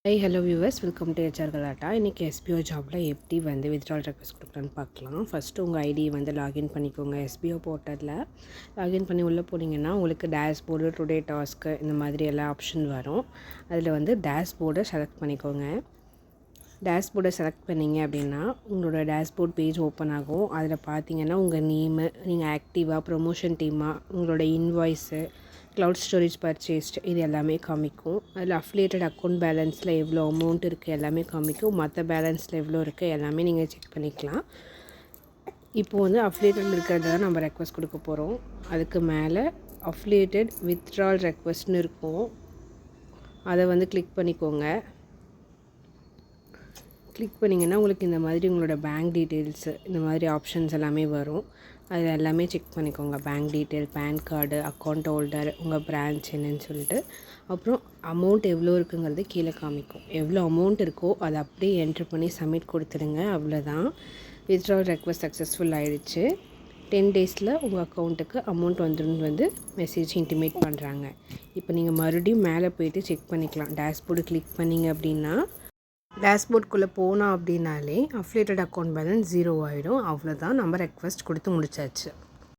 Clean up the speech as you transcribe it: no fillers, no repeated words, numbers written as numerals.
Hello viewers, welcome to HR கலாட்டா. இன்றைக்கி SBO ஜாபில் எப்படி வித்ட்ரால் ரெக்வஸ்ட் கொடுக்கலான்னு பார்க்கலாம். ஃபஸ்ட்டு உங்கள் ஐடியை லாகின் பண்ணிக்கோங்க. SBO போர்ட்டலில் லாகின் பண்ணி உள்ளே போனீங்கன்னா உங்களுக்கு டேஷ்போர்டு, டுடே டாஸ்க்கு இந்த மாதிரி எல்லா ஆப்ஷன் வரும். அதில் டேஷ்போர்டை செலக்ட் பண்ணிக்கோங்க. டேஷ்போர்டை செலக்ட் பண்ணிங்க அப்படின்னா உங்களோட டேஷ்போர்ட் பேஜ் ஓப்பன் ஆகும். அதில் பார்த்தீங்கன்னா உங்கள் நேமு, நீங்கள் ஆக்டிவாக, ப்ரொமோஷன் டீமாக, உங்களோட இன்வாய்ஸு, க்ளவுட் ஸ்டோரேஜ் பர்ச்சேஸ்ட் இது எல்லாமே காமிக்கும். அதில் அஃபிலியேட்டட் அக்கௌண்ட் பேலன்ஸில் எவ்வளோ அமௌண்ட் இருக்குது எல்லாமே காமிக்கும். மற்ற பேலன்ஸில் எவ்வளோ இருக்குது எல்லாமே நீங்கள் செக் பண்ணிக்கலாம். இப்போது அஃபிலியேட்டட் இருக்கிறத தான் நம்ம ரெக்வஸ்ட் கொடுக்க போகிறோம். அதுக்கு மேலே அஃபிலியேட்டட் வித்ட்ரால் ரெக்வஸ்ட்னு இருக்கும். அதை கிளிக் பண்ணிக்கோங்க. கிளிக் பண்ணிங்கன்னா உங்களுக்கு இந்த மாதிரி உங்களோட பேங்க் டீட்டெயில்ஸு இந்த மாதிரி ஆப்ஷன்ஸ் எல்லாமே வரும். அதில் எல்லாமே செக் பண்ணிக்கோங்க. Bank detail, PAN card, account holder, உங்கள் பிரான்ச் என்னன்னு சொல்லிட்டு, அப்புறம் அமௌண்ட் எவ்வளோ இருக்குங்கிறது கீழே காமிக்கும். எவ்வளோ அமௌண்ட் இருக்கோ அதை அப்படியே என்ட்ரு பண்ணி சப்மிட் கொடுத்துடுங்க. அவ்வளோதான், வித்ட்ரால் ரெக்வஸ்ட் சக்ஸஸ்ஃபுல் ஆகிடுச்சு. 10 டேஸில் உங்கள் அக்கௌண்ட்டுக்கு அமௌண்ட் வந்துடும் மெசேஜ் இன்டிமேட் பண்ணுறாங்க. இப்போ நீங்கள் மறுபடியும் மேலே போய்ட்டு செக் பண்ணிக்கலாம். டேஷ்போர்டு கிளிக் பண்ணிங்க அப்படின்னா டேஷ்போர்டுக்குள்ளே போனோம் அப்படின்னாலே அஃபிலியேட்டட் அக்கௌண்ட் பேலன்ஸ் 0 ஆகிடும். அவ்வளோதான், நம்ம ரெக்வஸ்ட் கொடுத்து முடிச்சாச்சு.